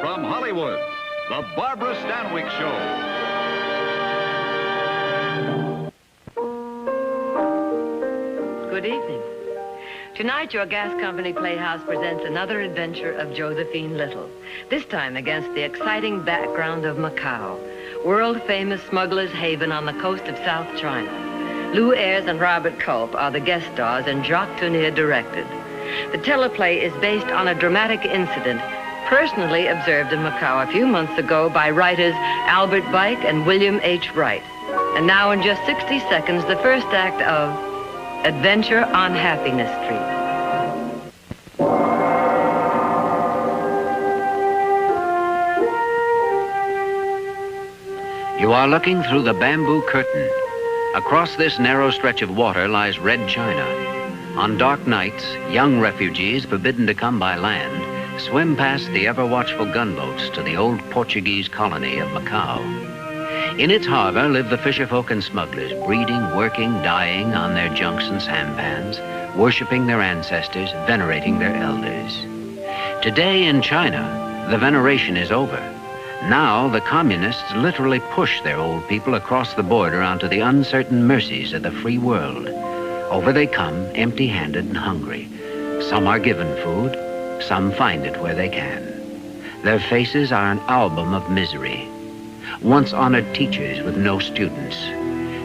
From Hollywood, the Barbara Stanwyck Show. Good evening. Tonight, your gas company Playhouse presents another adventure of Josephine Little, this time against the exciting background of Macau, world-famous smuggler's haven on the coast of South China. Lou Ayres and Robert Culp are the guest stars, and Jacques Tourneur directed. The teleplay is based on a dramatic incident personally observed in Macau a few months ago by writers Albert Bike and William H. Wright. And now, in just 60 seconds, the first act of Adventure on Happiness Street. You are looking through the bamboo curtain. Across this narrow stretch of water lies Red China. On dark nights, young refugees forbidden to come by land swim past the ever-watchful gunboats to the old Portuguese colony of Macau. In its harbor live the fisherfolk and smugglers, breeding, working, dying on their junks and sampans, worshiping their ancestors, venerating their elders. Today in China, the veneration is over. Now the communists literally push their old people across the border onto the uncertain mercies of the free world. Over they come, empty-handed and hungry. Some are given food, some find it where they can. Their faces are an album of misery. Once honored teachers with no students.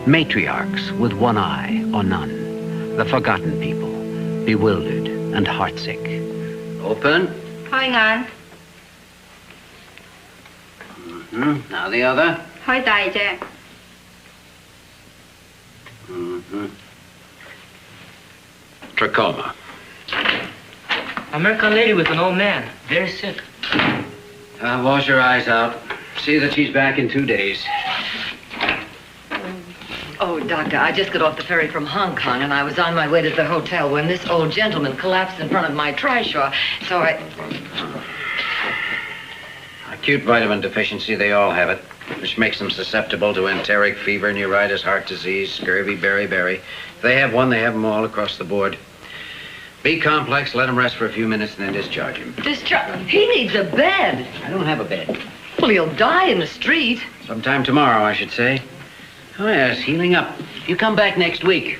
Matriarchs with one eye or none. The forgotten people, bewildered and heartsick. Open. Hoi Ngan. Now the other. Hoi Dai Je. Trachoma. American lady with an old man, very sick. Wash her eyes out. See that she's back in 2 days. Oh, Doctor, I just got off the ferry from Hong Kong, and I was on my way to the hotel when this old gentleman collapsed in front of my trishaw, so I... Acute vitamin deficiency, they all have it, which makes them susceptible to enteric fever, neuritis, heart disease, scurvy, beriberi. If they have one, they have them all across the board. B complex, let him rest for a few minutes and then discharge him. Discharge? He needs a bed. I don't have a bed. Well, he'll die in the street. Sometime tomorrow, I should say. Oh, yes, healing up. You come back next week.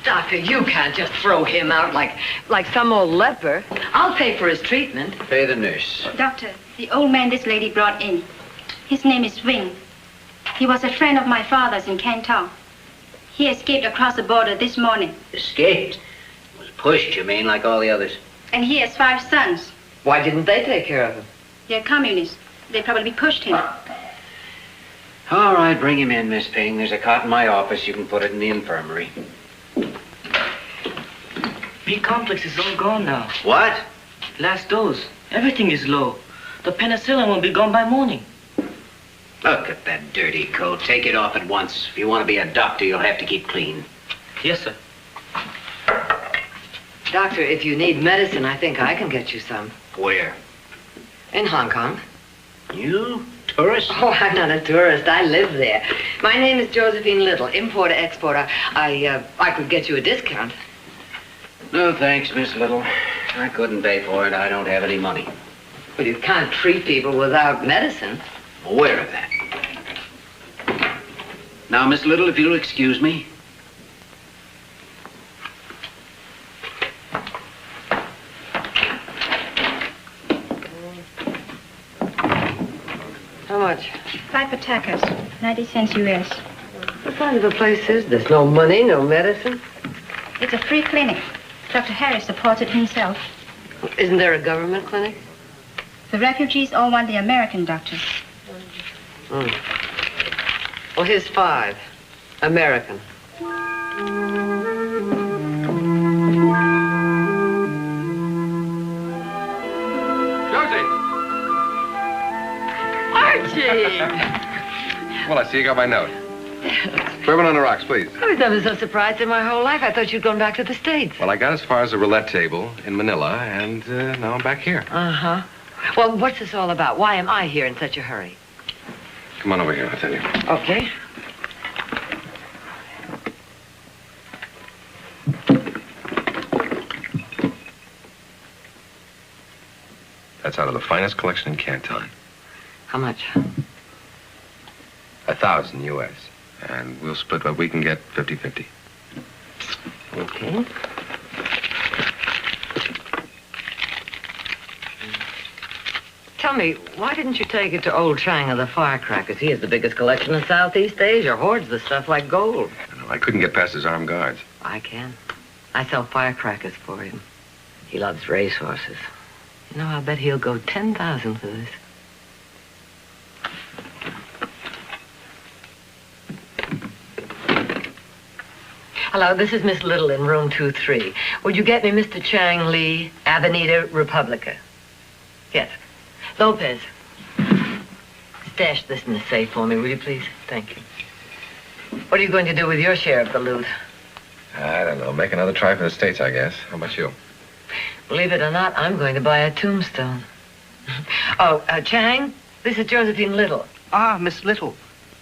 Doctor, you can't just throw him out like some old leper. I'll pay for his treatment. Pay the nurse. Doctor, the old man this lady brought in, his name is Wing. He was a friend of my father's in Canton. He escaped across the border this morning. Escaped? Was pushed, you mean, like all the others? And he has 5 sons. Why didn't they take care of him? They're communists. They probably pushed him. All right, bring him in, Miss Ping. There's a cot in my office. You can put it in the infirmary. B complex is all gone now. What? Last dose. Everything is low. The penicillin will be gone by morning. Look at that dirty coat. Take it off at once. If you want to be a doctor, you'll have to keep clean. Yes, sir. Doctor, if you need medicine, I think I can get you some. Where? In Hong Kong. You? Tourist? Oh, I'm not a tourist. I live there. My name is Josephine Little, importer-exporter. I could get you a discount. No, thanks, Miss Little. I couldn't pay for it. I don't have any money. Well, you can't treat people without medicine. I'm aware of that. Now, Miss Little, if you'll excuse me. How much? 5 attackers, 90 cents US. What kind of a place is this? No money, no medicine? It's a free clinic. Dr. Harris supports it himself. Isn't there a government clinic? The refugees all want the American doctor. Well, here's 5. American. Josie! Archie! Well, I see you got my note. Bourbon on the rocks, please. I was never so surprised in my whole life. I thought you'd gone back to the States. Well, I got as far as the roulette table in Manila, and now I'm back here. Uh-huh. Well, what's this all about? Why am I here in such a hurry? Come on over here, I'll tell you. Okay. That's out of the finest collection in Canton. How much? 1,000 U.S. And we'll split what we can get 50-50. Okay. Tell me, why didn't you take it to old Chang of the firecrackers? He has the biggest collection in Southeast Asia, hoards the stuff like gold. I couldn't get past his armed guards. I can. I sell firecrackers for him. He loves racehorses. You know, I'll bet he'll go 10,000 for this. Hello, this is Miss Little in room 23. Would you get me Mr. Chang Lee, Avenida Republica? Yes. Lopez. Stash this in the safe for me, will you please? Thank you. What are you going to do with your share of the loot? I don't know. Make another try for the States, I guess. How about you? Believe it or not, I'm going to buy a tombstone. Oh, Chang, this is Josephine Little. Ah, Miss Little.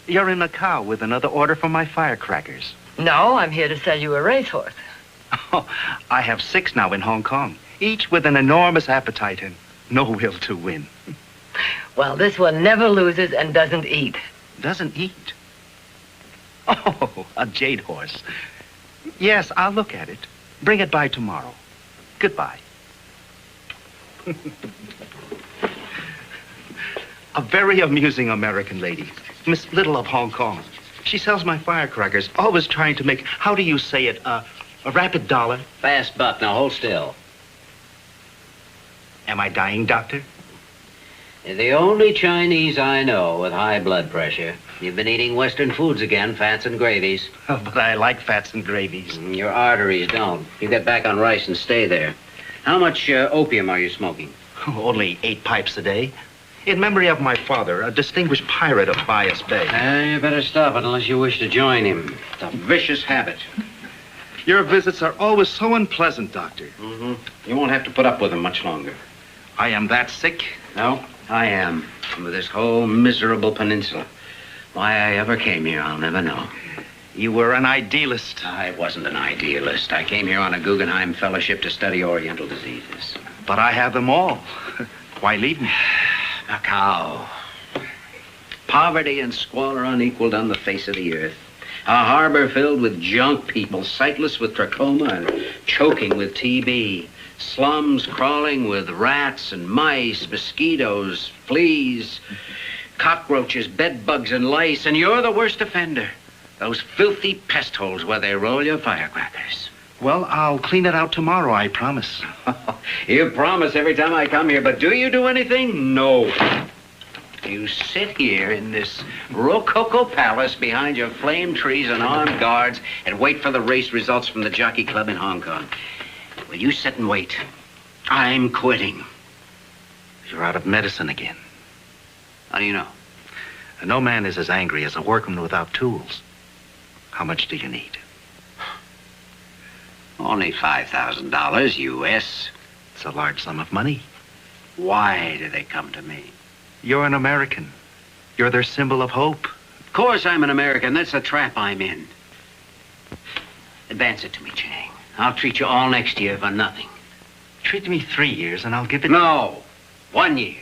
You're in Macau with another order for my firecrackers. No, I'm here to sell you a racehorse. Oh, I have 6 now in Hong Kong, each with an enormous appetite and no will to win. Well, this one never loses and doesn't eat. Doesn't eat? Oh, a jade horse. Yes, I'll look at it. Bring it by tomorrow. Goodbye. A very amusing American lady, Miss Little of Hong Kong. She sells my firecrackers, always trying to make, how do you say it, a rapid dollar. Fast buck. Now hold still. Am I dying, Doctor? You're the only Chinese I know with high blood pressure. You've been eating Western foods again, fats and gravies. Oh, but I like fats and gravies. Your arteries don't. You get back on rice and stay there. How much opium are you smoking? Only 8 pipes a day. In memory of my father, a distinguished pirate of Bias Bay. You better stop it unless you wish to join him. It's a vicious habit. Your visits are always so unpleasant, Doctor. Mm-hmm. You won't have to put up with them much longer. I am that sick? No, I am. With this whole miserable peninsula. Why I ever came here, I'll never know. You were an idealist. I wasn't an idealist. I came here on a Guggenheim Fellowship to study Oriental diseases. But I have them all. Why leave me? Macau. Poverty and squalor unequaled on the face of the earth. A harbor filled with junk people, sightless with trachoma and choking with TB. Slums crawling with rats and mice, mosquitoes, fleas, cockroaches, bed bugs, and lice. And you're the worst offender. Those filthy pest holes where they roll your firecrackers. Well, I'll clean it out tomorrow, I promise. You promise every time I come here, but do you do anything? No. You sit here in this rococo palace behind your flame trees and armed guards and wait for the race results from the jockey club in Hong Kong. Well, you sit and wait. I'm quitting. You're out of medicine again. How do you know? No man is as angry as a workman without tools. How much do you need? Only $5,000 U.S. It's a large sum of money. Why do they come to me? You're an American. You're their symbol of hope. Of course I'm an American. That's the trap I'm in. Advance it to me, Chang. I'll treat you all next year for nothing. Treat me 3 years and I'll give it... No, 1 year.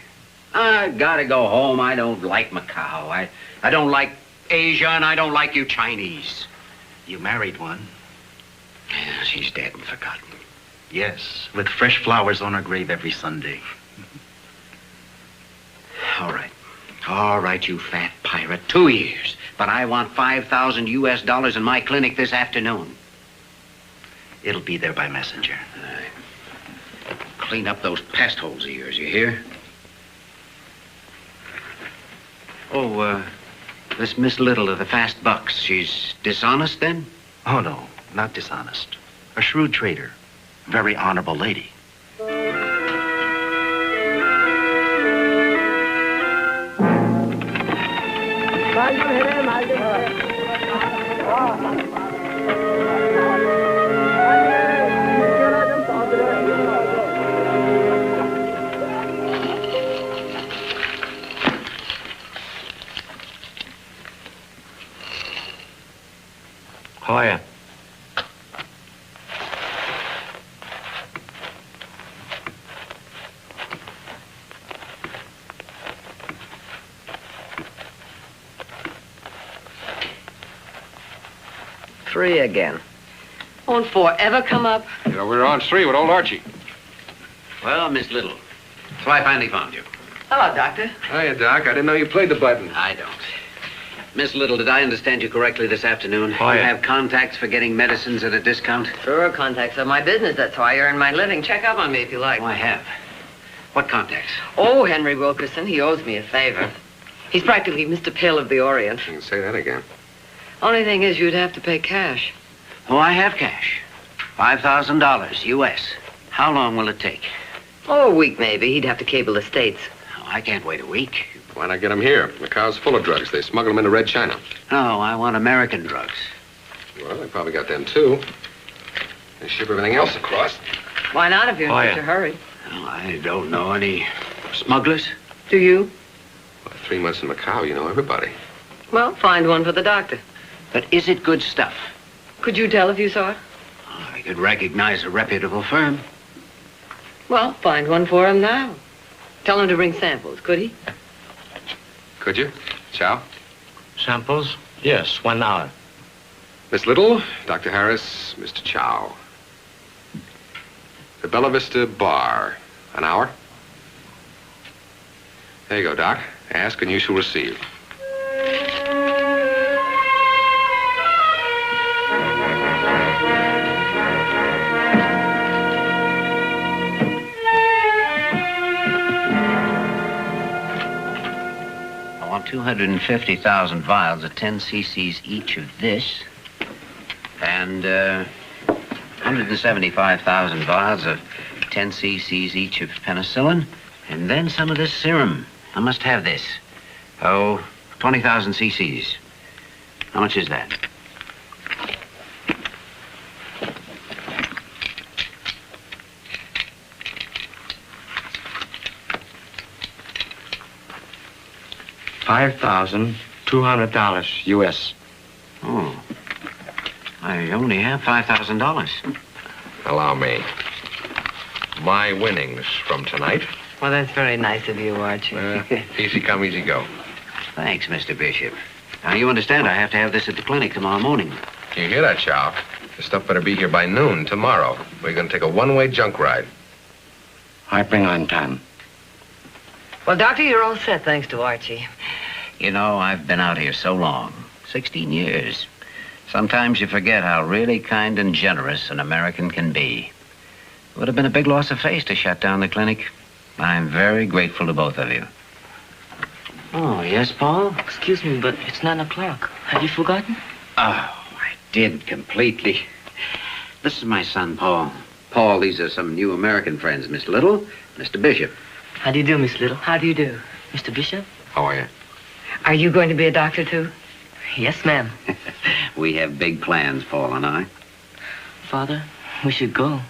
I've got to go home. I don't like Macau. I don't like Asia, and I don't like you Chinese. You married one. Yeah, she's dead and forgotten. Yes, with fresh flowers on her grave every Sunday. All right. All right, you fat pirate. 2 years. But I want 5,000 U.S. dollars in my clinic this afternoon. It'll be there by messenger. All right. Clean up those pest holes of yours, you hear? Oh, this Miss Little of the Fast Bucks, she's dishonest then? Oh, no, not dishonest. A shrewd trader. Very honorable lady. Hoya. 3 again. Won't 4 ever come up? You know, we were on 3 with old Archie. Well, Miss Little, so I finally found you. Hello, Doctor. Hiya, Doc. I didn't know you played the button. I don't. Miss Little, did I understand you correctly this afternoon? Oh, You yeah. have contacts for getting medicines at a discount? Sure, contacts are my business. That's how I earn my living. Check up on me if you like. Oh, I have. What contacts? Oh, Henry Wilkerson, he owes me a favor. He's practically Mr. Pill of the Orient. You can say that again. Only thing is, you'd have to pay cash. Oh, I have cash. $5,000 U.S. How long will it take? Oh, a week maybe. He'd have to cable the States. Oh, I can't wait a week. Why not get them here? Macau's full of drugs. They smuggle them into Red China. No, I want American drugs. Well, they probably got them, too. They ship everything else across. Why not if you're in Oh, such yeah. a hurry? Oh, I don't know any smugglers. Do you? Well, 3 months in Macau, you know everybody. Well, find one for the doctor. But is it good stuff? Could you tell if you saw it? Oh, I could recognize a reputable firm. Well, find one for him now. Tell him to bring samples, could he? Could you? Chow? Samples? Yes, 1 hour. Miss Little, Dr. Harris, Mr. Chow. The Bella Vista Bar. An hour? There you go, Doc. Ask and you shall receive. I want 250,000 vials of 10 cc's each of this, and 175,000 vials of 10 cc's each of penicillin, and then some of this serum. I must have this. Oh, 20,000 cc's. How much is that? $5,200 U.S. Oh, I only have $5,000. Allow me. My winnings from tonight. Well, that's very nice of you, Archie. Easy come, easy go. Thanks, Mr. Bishop. Now, you understand I have to have this at the clinic tomorrow morning. You hear that, Chow? The stuff better be here by noon tomorrow. We're going to take a one-way junk ride. I bring on time. Well, Doctor, you're all set, thanks to Archie. You know, I've been out here so long, 16 years. Sometimes you forget how really kind and generous an American can be. It would have been a big loss of face to shut down the clinic. I'm very grateful to both of you. Oh, yes, Paul? Excuse me, but it's 9 o'clock. Have you forgotten? Oh, I did completely. This is my son, Paul. Paul, these are some new American friends, Miss Little, Mr. Bishop. How do you do, Miss Little? How do you do? Mr. Bishop? How are you? Are you going to be a doctor, too? Yes, ma'am. We have big plans, Paul and I. Father, we should go.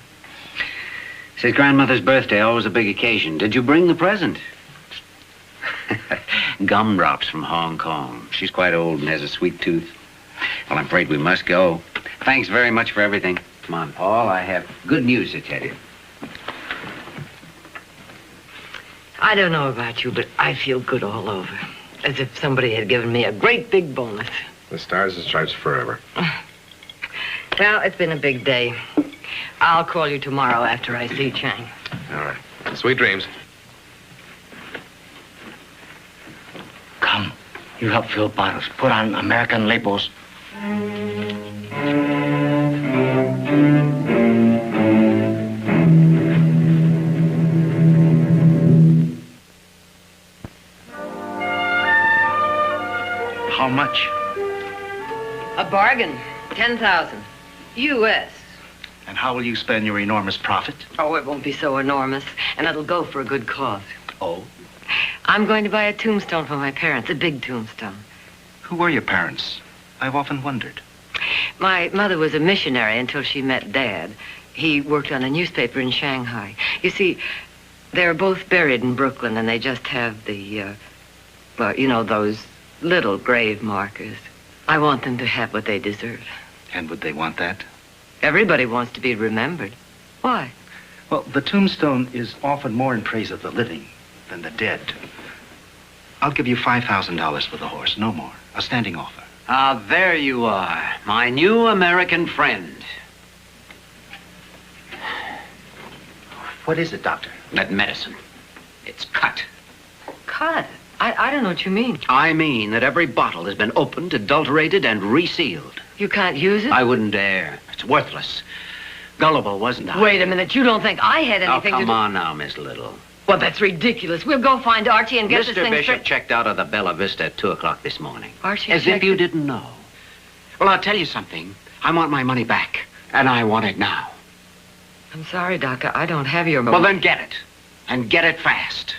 It's his grandmother's birthday, always a big occasion. Did you bring the present? Gumdrops from Hong Kong. She's quite old and has a sweet tooth. Well, I'm afraid we must go. Thanks very much for everything. Come on, Paul. I have good news to tell you. I don't know about you, but I feel good all over. As if somebody had given me a great big bonus. The stars and stripes forever. Well, it's been a big day. I'll call you tomorrow after I see Chang. All right. Sweet dreams. Come. You help fill bottles. Put on American labels. How much? A bargain. 10,000. U.S. And how will you spend your enormous profit? Oh, it won't be so enormous, and it'll go for a good cause. Oh? I'm going to buy a tombstone for my parents, a big tombstone. Who were your parents? I've often wondered. My mother was a missionary until she met Dad. He worked on a newspaper in Shanghai. You see, they're both buried in Brooklyn, and they just have the, well, you know, those little grave markers. I want them to have what they deserve. And would they want that? Everybody wants to be remembered. Why? Well, the tombstone is often more in praise of the living than the dead. I'll give you $5,000 for the horse, no more. A standing offer. Ah, there you are, my new American friend. What is it, Doctor? That medicine. It's cut. Cut? I don't know what you mean. I mean that every bottle has been opened, adulterated, and resealed. You can't use it? I wouldn't dare. It's worthless. Gullible, wasn't I? Wait a minute. You don't think I had anything to do... Oh, come on now, Miss Little. Well, that's ridiculous. We'll go find Archie and get this Mr. thing Bishop straight. checked out of the Bella Vista at 2 o'clock this morning. Archie As checked if you it? didn't know. Well, I'll tell you something. I want my money back, and I want it now. I'm sorry, Doc. I don't have your... Well, then get it. And get it fast.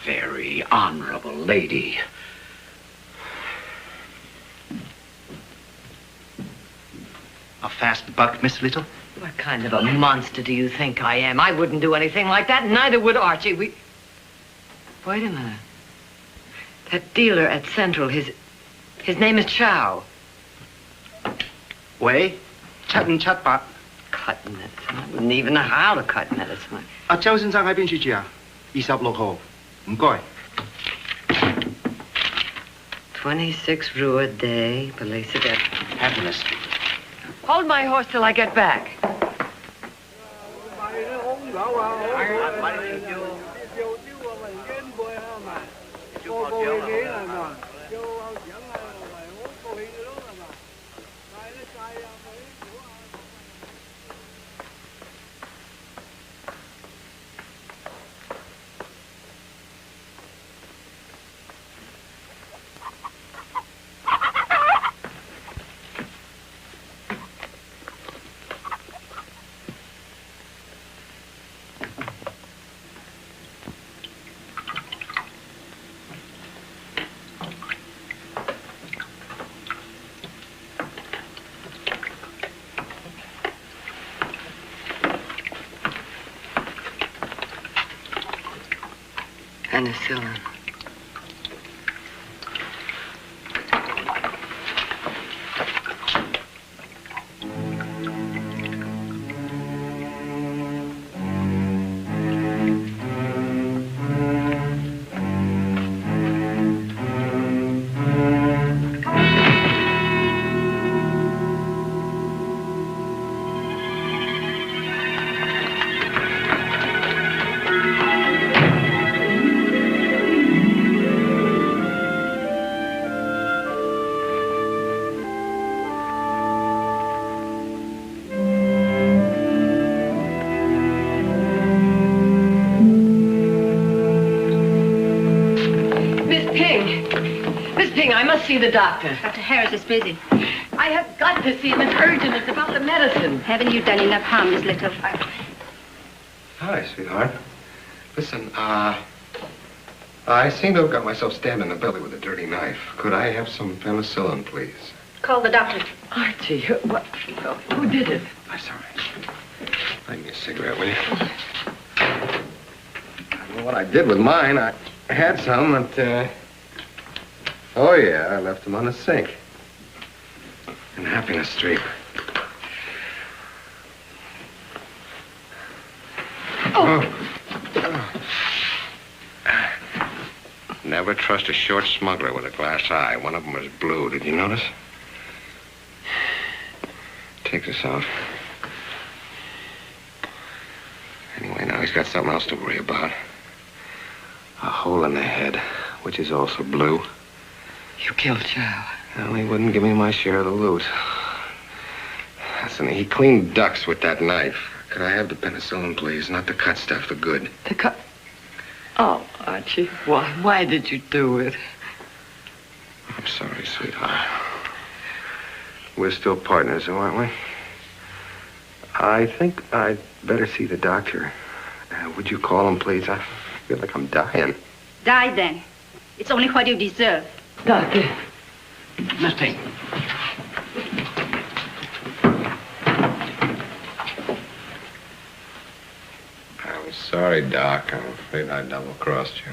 Very honorable lady. A fast buck, Miss Little? What kind of a monster do you think I am? I wouldn't do anything like that, and neither would Archie. Wait a minute. That dealer at Central, his name is Chow. Way? Chatting chatbot. Cut medicine. I wouldn't even know how to cut medicine. 阿周先生喺邊處住啊？26號。唔該。 26 Rua Day, Belisa Death. Happiness. Hold my horse till I get back. Penicillin. See the doctor. Dr. Harris is busy. I have got to see him. It's urgent. It's about the medicine. Haven't you done enough harm, Miss Little? Hi, sweetheart. Listen, I seem to have got myself stabbed in the belly with a dirty knife. Could I have some penicillin, please? Call the doctor. Archie, who did it? That's all right. Light me a cigarette, will you? I don't know what I did with mine. I had some, but, oh, yeah, I left them on the sink. In Happiness Street. Never trust a short smuggler with a glass eye. One of them was blue. Did you notice? Take this out. Anyway, now he's got something else to worry about. A hole in the head, which is also blue. You killed Chow. Well, he wouldn't give me my share of the loot. Listen, he cleaned ducks with that knife. Could I have the penicillin, please? Not the cut stuff, the good. The cut? Oh, Archie, why did you do it? I'm sorry, sweetheart. We're still partners, aren't we? I think I'd better see the doctor. Would you call him, please? I feel like I'm dying. Die then. It's only what you deserve. Doctor. Miss Pink. I'm sorry, Doc. I'm afraid I double-crossed you.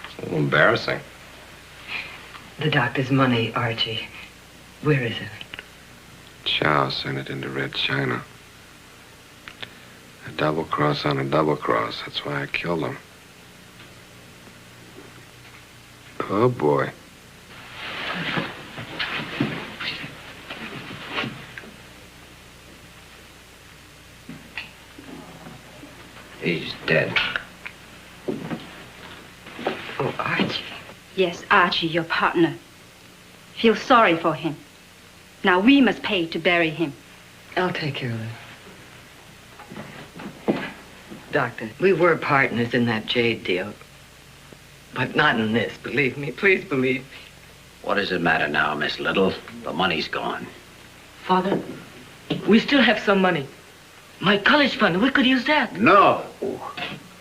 It's a little embarrassing. The doctor's money, Archie. Where is it? Chow sent it into Red China. A double-cross on a double-cross. That's why I killed him. Oh, boy. He's dead. Oh, Archie. Yes, Archie, your partner. Feel sorry for him. Now we must pay to bury him. I'll take care of it. Doctor, we were partners in that jade deal. But not in this, believe me. Please believe me. What does it matter now, Miss Little? The money's gone. Father, we still have some money. My college fund, we could use that. No.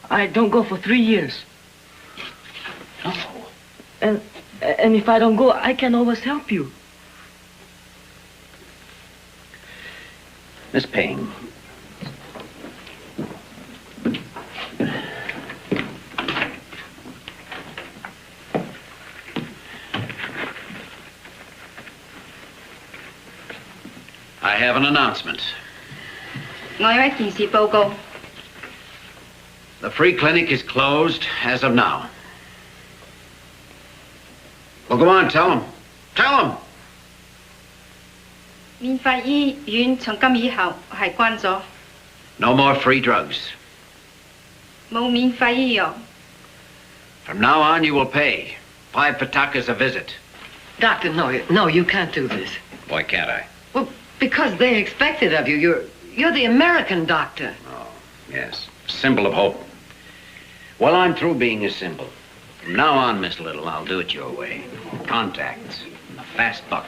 I don't go for 3 years. No. And if I don't go, I can always help you. Miss Payne. I have an announcement. 我有一件事報告。 The free clinic is closed as of now. Well, go on, tell him. Tell him. 免費醫院從今以後係關咗， No more free drugs. 冇免費醫藥。 From now on, you will pay 5 patakas a visit. Doctor, no, you can't do this. Why can't I? Well, because they expect it of you. You're the American doctor. Oh, yes. Symbol of hope. Well, I'm through being a symbol. From now on, Miss Little, I'll do it your way. Contacts. A fast buck.